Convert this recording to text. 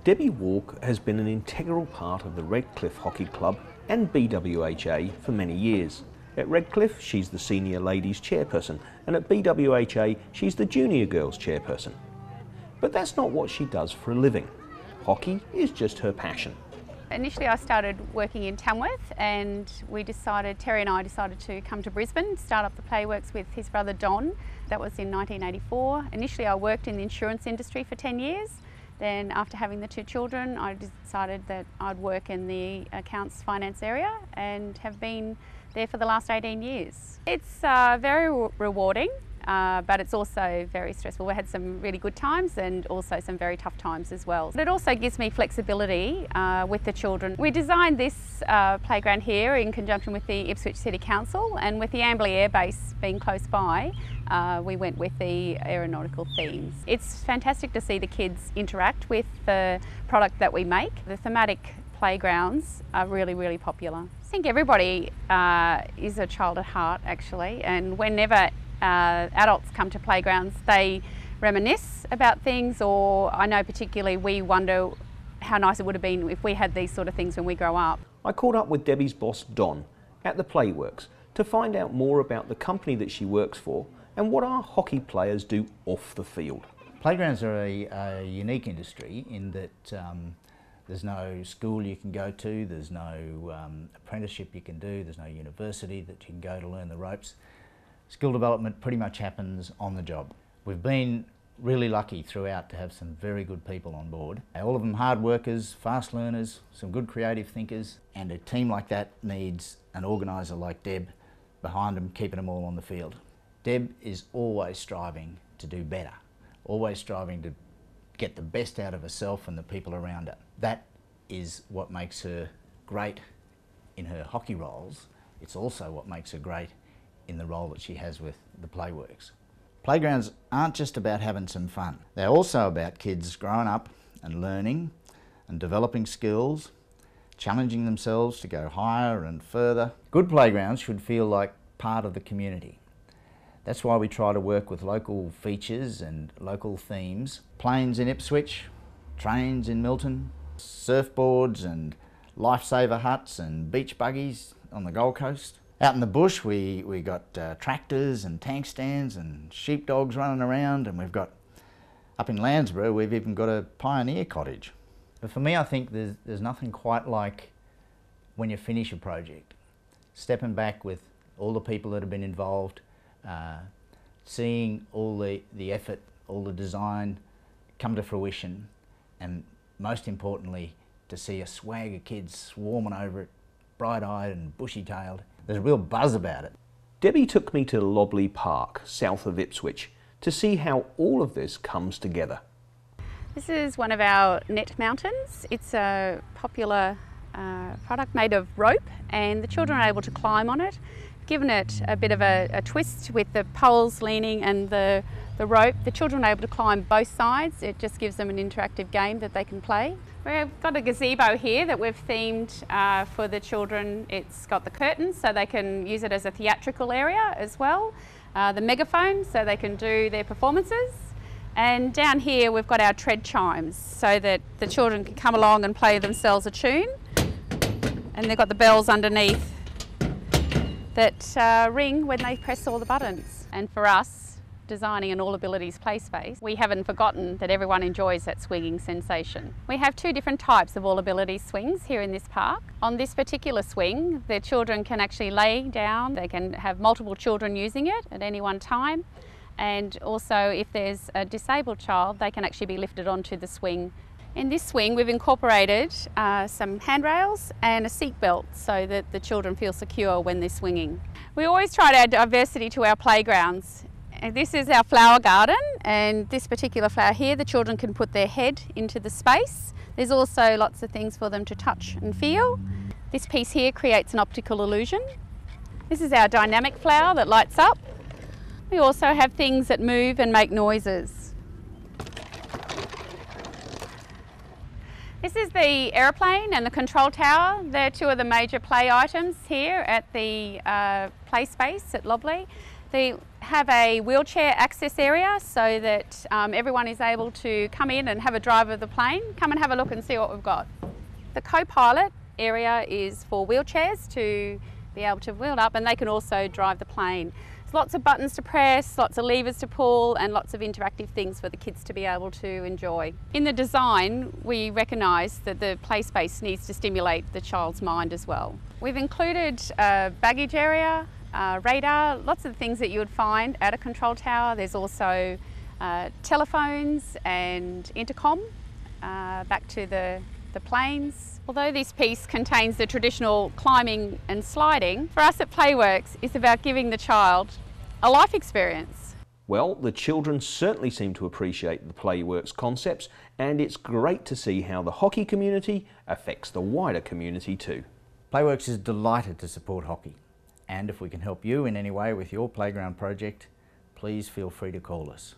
Debbie Walk has been an integral part of the Redcliffe Hockey Club and BWHA for many years. At Redcliffe, she's the senior ladies chairperson, and at BWHA, she's the junior girls chairperson. But that's not what she does for a living. Hockey is just her passion. Initially I started working in Tamworth, and Terry and I decided to come to Brisbane, start up the Playworks with his brother Don. That was in 1984. Initially I worked in the insurance industry for 10 years. Then after having the 2 children, I decided that I'd work in the accounts finance area and have been there for the last 18 years. It's very rewarding, but it's also very stressful. We had some really good times and also some very tough times as well. But it also gives me flexibility with the children. We designed this playground here in conjunction with the Ipswich City Council, and with the Amberley Air Base being close by, we went with the aeronautical themes. It's fantastic to see the kids interact with the product that we make. The thematic playgrounds are really, really popular. I think everybody is a child at heart, actually, and whenever adults come to playgrounds, they reminisce about things, or I know particularly we wonder how nice it would have been if we had these sort of things when we grow up. I caught up with Debbie's boss Don at the Playworks to find out more about the company that she works for and what our hockey players do off the field. Playgrounds are a unique industry in that there's no school you can go to, there's no apprenticeship you can do, there's no university that you can go to learn the ropes. Skill development pretty much happens on the job. We've been really lucky throughout to have some very good people on board. All of them hard workers, fast learners, some good creative thinkers, and a team like that needs an organiser like Deb behind them, keeping them all on the field. Deb is always striving to do better, always striving to get the best out of herself and the people around her. That is what makes her great in her hockey roles. It's also what makes her great in the role that she has with the Playworks. Playgrounds aren't just about having some fun. They're also about kids growing up and learning and developing skills, challenging themselves to go higher and further. Good playgrounds should feel like part of the community. That's why we try to work with local features and local themes. Planes in Ipswich, trains in Milton, surfboards and lifesaver huts and beach buggies on the Gold Coast. Out in the bush we got tractors and tank stands and sheepdogs running around, and we've got, up in Landsborough, we've even got a pioneer cottage. But for me, I think there's nothing quite like when you finish a project, stepping back with all the people that have been involved, seeing all the effort, all the design come to fruition, and most importantly, to see a swag of kids swarming over it, bright-eyed and bushy-tailed. There's a real buzz about it. Debbie took me to Lobley Park, south of Ipswich, to see how all of this comes together. This is one of our net mountains. It's a popular product made of rope, and the children are able to climb on it. Given it a bit of a twist with the poles leaning and the rope, the children are able to climb both sides. It just gives them an interactive game that they can play. We've got a gazebo here that we've themed for the children. It's got the curtains so they can use it as a theatrical area as well. The megaphone so they can do their performances. And down here we've got our tread chimes so that the children can come along and play themselves a tune. And they've got the bells underneath that ring when they press all the buttons. And for us, designing an all abilities play space, we haven't forgotten that everyone enjoys that swinging sensation. We have 2 different types of all abilities swings here in this park. On this particular swing, the children can actually lay down, they can have multiple children using it at any one time, and also if there's a disabled child, they can actually be lifted onto the swing. In this swing we've incorporated some handrails and a seat belt so that the children feel secure when they're swinging. We always try to add diversity to our playgrounds. And this is our flower garden, and this particular flower here, the children can put their head into the space. There's also lots of things for them to touch and feel. This piece here creates an optical illusion. This is our dynamic flower that lights up. We also have things that move and make noises. This is the aeroplane and the control tower. They're 2 of the major play items here at the play space at Lobley. They have a wheelchair access area so that everyone is able to come in and have a drive of the plane. Come and have a look and see what we've got. The co-pilot area is for wheelchairs to be able to wheel up, and they can also drive the plane. There's lots of buttons to press, lots of levers to pull, and lots of interactive things for the kids to be able to enjoy. In the design, we recognise that the play space needs to stimulate the child's mind as well. We've included a baggage area, radar, lots of the things that you would find at a control tower. There's also telephones and intercom back to the planes. Although this piece contains the traditional climbing and sliding, for us at Playworks it's about giving the child a life experience. Well, the children certainly seem to appreciate the Playworks concepts, and it's great to see how the hockey community affects the wider community too. Playworks is delighted to support hockey, and if we can help you in any way with your playground project, please feel free to call us.